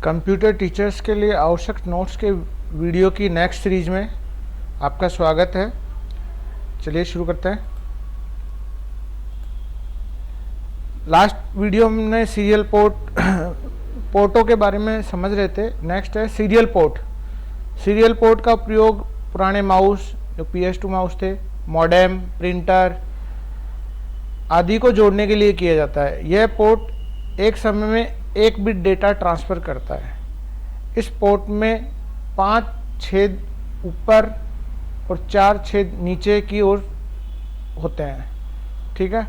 Computer teachers के लिए आवश्यक नोट्स के वीडियो की नेक्स्ट सीरीज में आपका स्वागत है। चलिए शुरू करते हैं। लास्ट वीडियो में हमने सीरियल पोर्टों के बारे में समझ रहे थे। नेक्स्ट है सीरियल पोर्ट। सीरियल पोर्ट का प्रयोग पुराने माउस जो PS2 माउस थे, मॉडेम, प्रिंटर आदि को जोड़ने के लिए किया जाता है। यह पोर्ट एक समय में 1 बिट डेटा ट्रांसफ़र करता है। इस पोर्ट में 5 छेद ऊपर और 4 छेद नीचे की ओर होते हैं। ठीक है,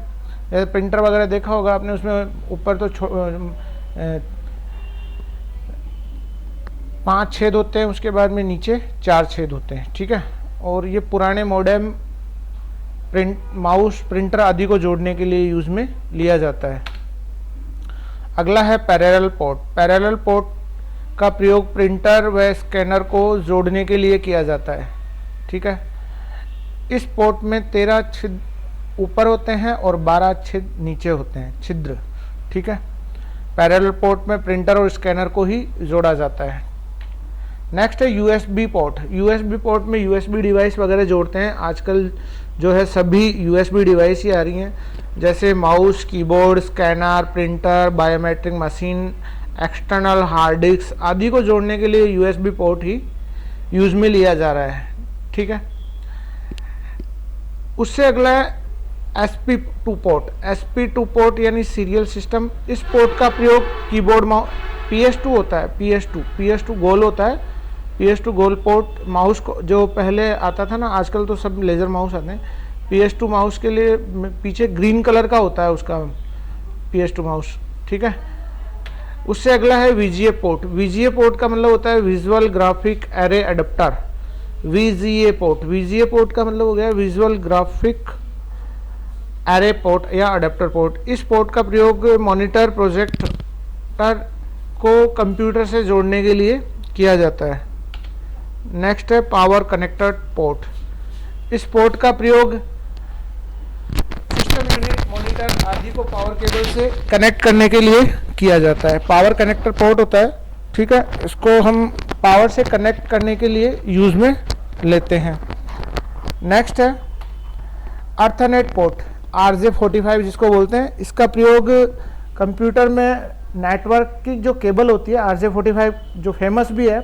जैसे प्रिंटर वगैरह देखा होगा आपने, उसमें ऊपर तो 5 छेद होते हैं, उसके बाद में नीचे 4 छेद होते हैं। ठीक है, और ये पुराने मॉडेम, माउस, प्रिंटर आदि को जोड़ने के लिए यूज़ में लिया जाता है। अगला है पैरेलल पोर्ट। पैरेलल पोर्ट का प्रयोग प्रिंटर व स्कैनर को जोड़ने के लिए किया जाता है। ठीक है, इस पोर्ट में 13 छिद्र ऊपर होते हैं और 12 छिद्र नीचे होते हैं, छिद्र। ठीक है, पैरेलल पोर्ट में प्रिंटर और स्कैनर को ही जोड़ा जाता है। नेक्स्ट है USB पोर्ट। USB पोर्ट में USB डिवाइस वगैरह जोड़ते हैं। आजकल जो है सभी USB डिवाइस ही आ रही हैं, जैसे mouse, keyboard, scanner, printer, biometric machine, external hard disk आदि को जोड़ने के लिए USB पोर्ट ही यूज़ में लिया जा रहा है। ठीक है, उससे अगला है SP2 पोर्ट। SP2 पोर्ट यानी सीरियल सिस्टम। इस पोर्ट का प्रयोग कीबोर्ड, PS2 होता है, PS2 गोल होता है। PS2 गोल पोर्ट माउस को जो पहले आता था ना, आजकल तो सब लेज़र माउस आते हैं। PS2 माउस के लिए पीछे ग्रीन कलर का होता है उसका PS2 माउस। ठीक है, उससे अगला है VGA पोर्ट। VGA पोर्ट का मतलब होता है visual graphic array adapter. VGA port का मतलब हो गया विजुअल ग्राफिक एरे पोर्ट या अडेप्टर पोर्ट। इस पोर्ट का प्रयोग मॉनिटर, प्रोजेक्टर को कंप्यूटर से जोड़ने के लिए किया जाता है। नेक्स्ट है पावर कनेक्टर पोर्ट। इस पोर्ट का प्रयोग सिस्टम यूनिट, मॉनिटर आदि को पावर केबल से कनेक्ट करने के लिए किया जाता है। पावर कनेक्टर पोर्ट होता है। ठीक है, इसको हम पावर से कनेक्ट करने के लिए यूज़ में लेते हैं। नेक्स्ट है अर्थनेट पोर्ट, RJ45 जिसको बोलते हैं। इसका प्रयोग कंप्यूटर में नेटवर्क की जो केबल होती है, RJ45 जो फेमस भी है,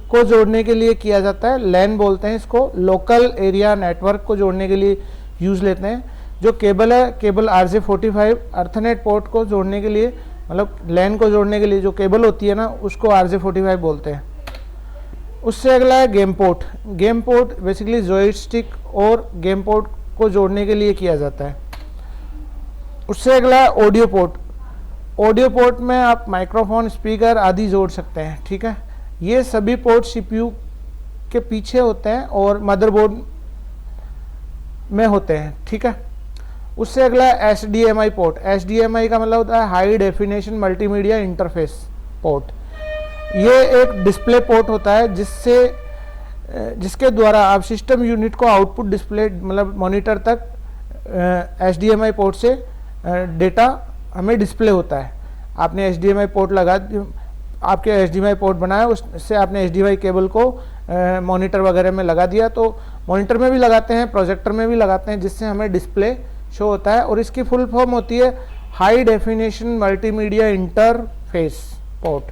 को जोड़ने के लिए किया जाता है। लैन बोलते हैं इसको, लोकल एरिया नेटवर्क को जोड़ने के लिए यूज़ लेते हैं। जो केबल है, केबल RJ45 अर्थनेट पोर्ट को जोड़ने के लिए, मतलब लैन को जोड़ने के लिए जो केबल होती है ना, उसको RJ45 बोलते हैं। उससे अगला है game port. Game port basically joystick और गेम पोर्ट को जोड़ने के लिए किया जाता है। उससे अगला है ऑडियो पोर्ट। ऑडियो पोर्ट में आप माइक्रोफोन, स्पीकर आदि जोड़ सकते हैं। ठीक है, ये सभी पोर्ट CPU के पीछे होते हैं और मदरबोर्ड में होते हैं। ठीक है, उससे अगला है HDMI पोर्ट। HDMI का मतलब होता है high definition multimedia interface port. ये एक डिस्प्ले पोर्ट होता है जिसके द्वारा आप सिस्टम यूनिट को आउटपुट डिस्प्ले, मतलब मॉनिटर तक HDMI पोर्ट से डेटा हमें डिस्प्ले होता है। आपने HDMI पोर्ट आपके HDMI पोर्ट बनाया, उससे आपने HDMI केबल को मॉनिटर वगैरह में लगा दिया, तो मॉनिटर में भी लगाते हैं, प्रोजेक्टर में भी लगाते हैं, जिससे हमें डिस्प्ले शो होता है। और इसकी फुल फॉर्म होती है high definition multimedia interface port.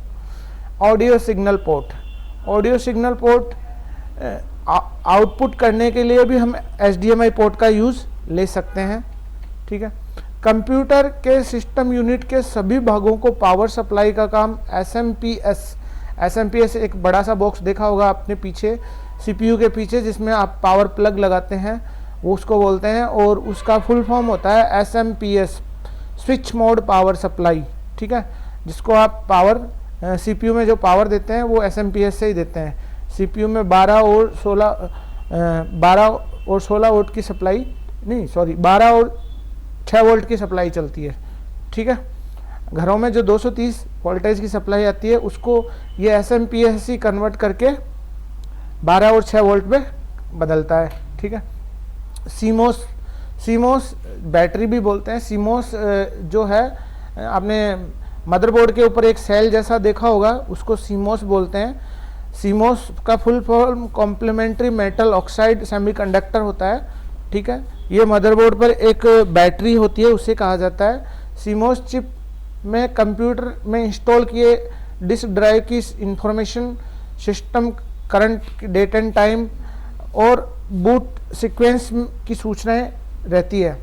Audio signal port. Audio signal port output करने के लिए भी हम HDMI पोर्ट का यूज़ ले सकते हैं। ठीक है, कंप्यूटर के सिस्टम यूनिट के सभी भागों को पावर सप्लाई का काम SMPS एक बड़ा सा बॉक्स देखा होगा आपने पीछे, CPU के पीछे, जिसमें आप पावर प्लग लगाते हैं, वो उसको बोलते हैं। और उसका फुल फॉर्म होता है SMPS, switch mode power supply. ठीक है, जिसको आप पावर CPU में जो पावर देते हैं वो SMPS से ही देते हैं। CPU में 12 और 16 वोल्ट की सप्लाई, नहीं सॉरी 12 और 6 वोल्ट की सप्लाई चलती है। ठीक है, घरों में जो 230 वोल्टेज की सप्लाई आती है उसको ये SMPS ही कन्वर्ट करके 12 और 6 वोल्ट में बदलता है। ठीक है, CMOS बैटरी भी बोलते हैं। CMOS जो है, आपने मदरबोर्ड के ऊपर एक सेल जैसा देखा होगा, उसको सीमोस बोलते हैं। सीमोस का full form complementary metal oxide semiconductor होता है, ठीक है। ये मदरबोर्ड पर एक बैटरी होती है, उसे कहा जाता है। सीमोस चिप में कंप्यूटर में इंस्टॉल किए डिस्क ड्राइव की information system, current, date and time और बूट सीक्वेंस की सूचनाएं रहती है।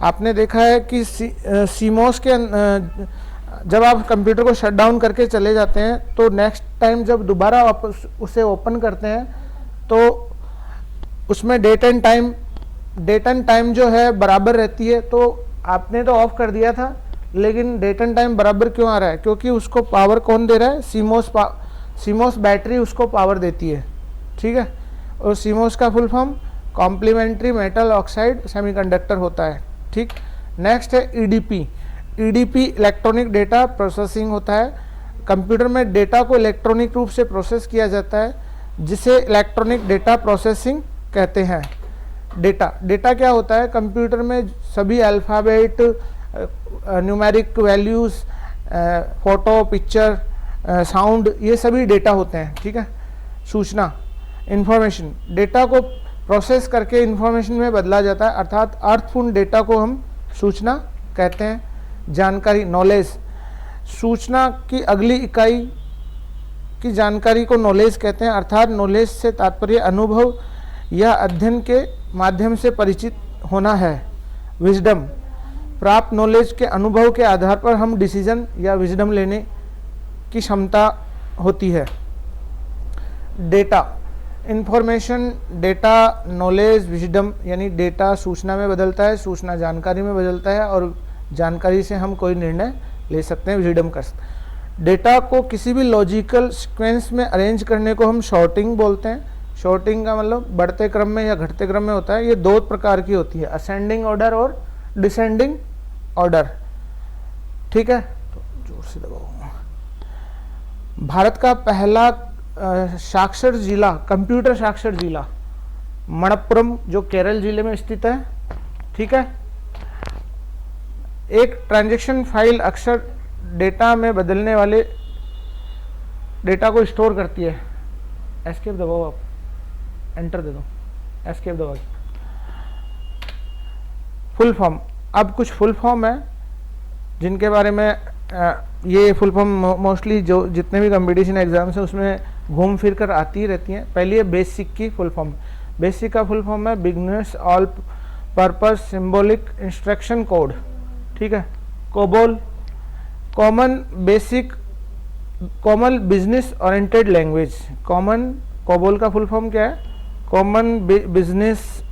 आपने देखा है कि सीमोस के जब आप कंप्यूटर को शट डाउन करके चले जाते हैं तो नेक्स्ट टाइम जब दोबारा वापस उसे ओपन करते हैं तो उसमें डेट एंड टाइम जो है बराबर रहती है। तो आपने तो ऑफ कर दिया था, लेकिन डेट एंड टाइम बराबर क्यों आ रहा है? क्योंकि उसको पावर कौन दे रहा है? सीमोस बैटरी उसको पावर देती है, ठीक है। और सीमोस का full form complementary metal oxide semiconductor होता है, ठीक। नेक्स्ट है EDP. EDP electronic data processing होता है। कंप्यूटर में डेटा को इलेक्ट्रॉनिक रूप से प्रोसेस किया जाता है, जिसे इलेक्ट्रॉनिक डेटा प्रोसेसिंग कहते हैं। डेटा क्या होता है? कंप्यूटर में सभी alphabet, numeric values, photo, picture, sound, ये सभी डेटा होते हैं, ठीक है। सूचना, इंफॉर्मेशन, डेटा को प्रोसेस करके इंफॉर्मेशन में बदला जाता है, अर्थात अर्थपूर्ण डेटा को हम सूचना कहते हैं। जानकारी, नॉलेज, सूचना की अगली इकाई की जानकारी को नॉलेज कहते हैं, अर्थात नॉलेज से तात्पर्य अनुभव या अध्ययन के माध्यम से परिचित होना है। विजडम, प्राप्त नॉलेज के अनुभव के आधार पर हम डिसीजन या विजडम लेने की क्षमता होती है। Data, information, data, knowledge, wisdom, यानी डेटा सूचना में बदलता है, सूचना जानकारी में बदलता है और जानकारी से हम कोई निर्णय ले सकते हैं, विजडम कर सकते हैं। डेटा को किसी भी लॉजिकल सीक्वेंस में अरेंज करने को हम शॉर्टिंग बोलते हैं। शॉर्टिंग का मतलब बढ़ते क्रम में या घटते क्रम में होता है। ये दो प्रकार की होती है, असेंडिंग ऑर्डर और डिसेंडिंग ऑर्डर, ठीक है। तो जोर से दबाओ। भारत का पहला साक्षर जिला, कंप्यूटर साक्षर जिला मणप्पुरम, जो केरल जिले में स्थित है, ठीक है। एक ट्रांजैक्शन फाइल अक्सर डेटा में बदलने वाले डेटा को स्टोर करती है। एस्केप दबाओ, आप एंटर दे दो, एस्केप दबाओ। फुल फॉर्म, अब कुछ फुल फॉर्म है जिनके बारे में ये फुल फॉर्म मोस्टली जो जितने भी कंपटीशन एग्जाम्स हैं उसमें घूम फिर कर आती रहती हैं। पहली है बेसिक की फुल फॉर्म। बेसिक का फुल फॉर्म है beginners all purpose symbolic instruction code, ठीक है। COBOL, common basic common business oriented language. COBOL का फुल फॉर्म क्या है? Common business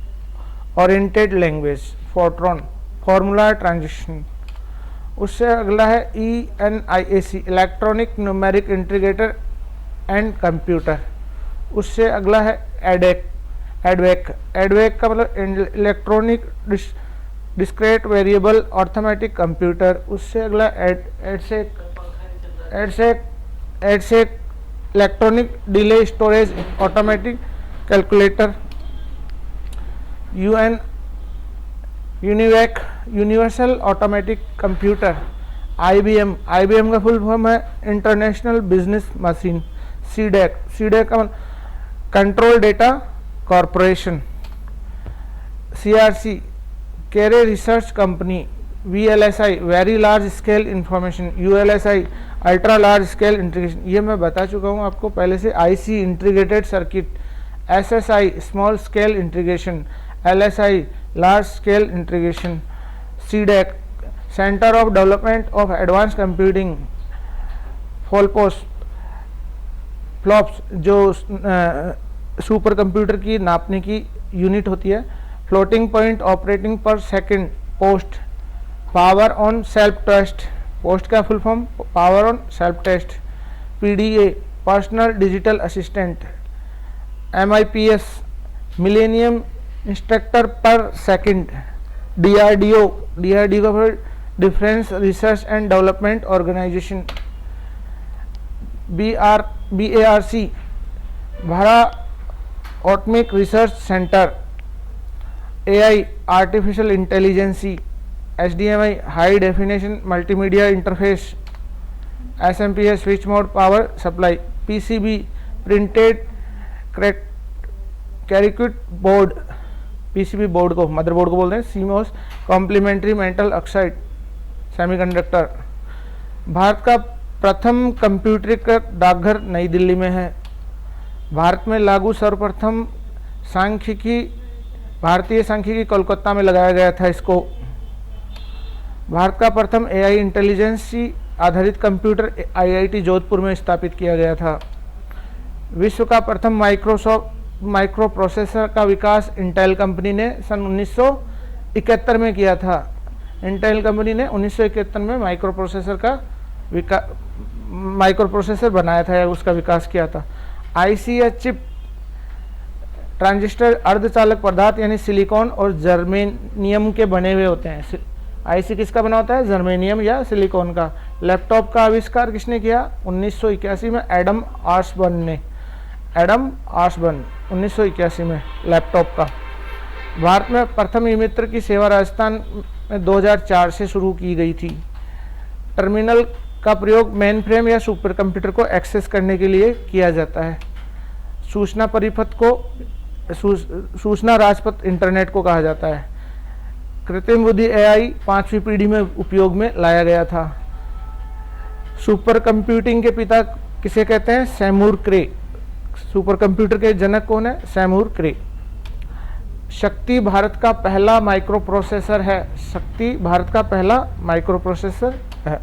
oriented language. Fortran, formula transition. उससे अगला है ENIAC, electronic numeric integrator and computer. उससे अगला है एडवेक का मतलब electronic discrete variable arithmetic computer. उससे अगला EDSAC electronic delay storage automatic calculator. UNIVAC universal automatic computer. IBM का फुल फॉर्म है इंटरनेशनल बिजनेस मशीन। सीडैक का control data corporation. CRC Cray research company. VLSI very large scale information. ULSI ultra large scale integration, ये मैं बता चुका हूँ आपको पहले से। IC integrated circuit. SSI small scale integration. LSI large scale integration. CDAC centre of development of advance computing. Flops जो super computer की नापने की यूनिट होती है। Floating point operating per second post. Power on self test. POST का full form power on self test. PDA personal digital assistant. MIPS millennium instructor per second. DRDO का फिर defence research and development organisation. BARC Bhabha atomic research centre. AI artificial intelligence. HDMI high definition multimedia interface SMP है switch mode power supply. PCB printed circuit board, PCB board को motherboard को बोलते हैं। CMOS complementary metal oxide semiconductor. Bharat का प्रथम कंप्यूटरीकृत डाकघर नई दिल्ली में है। भारत में लागू सर्वप्रथम सांख्यिकी, भारतीय सांख्यिकी कोलकाता में लगाया गया था इसको। भारत का प्रथम AI इंटेलिजेंसी आधारित कंप्यूटर IIT जोधपुर में स्थापित किया गया था। विश्व का प्रथम माइक्रो प्रोसेसर का विकास इंटेल कंपनी ने सन 1971 में किया था। इंटेल कंपनी ने 1971 में माइक्रो प्रोसेसर बनाया था या उसका विकास किया था। IC या चिप ट्रांजिस्टर अर्धचालक पदार्थ यानी सिलिकॉन और जर्मेनियम के बने हुए होते हैं। IC किसका बना होता है? जर्मेनियम या सिलिकॉन का। लैपटॉप का आविष्कार किसने किया? 1981 में एडम आर्सबर्न ने। एडम आर्सबर्न 1981 में लैपटॉप का। भारत में प्रथम ई मित्र की सेवा राजस्थान में 2004 से शुरू की गई थी। टर्मिनल का प्रयोग मेन फ्रेम या सुपर कंप्यूटर को एक्सेस करने के लिए किया जाता है। सूचना परिपथ को सूचना राजपथ इंटरनेट को कहा जाता है। कृत्रिम बुद्धि AI 5वीं पीढ़ी में उपयोग में लाया गया था। सुपर कंप्यूटिंग के पिता किसे कहते हैं? सैमूर क्रे। सुपर कंप्यूटर के जनक कौन है? सैमूर क्रे। शक्ति भारत का पहला माइक्रो प्रोसेसर है। शक्ति भारत का पहला माइक्रो प्रोसेसर है।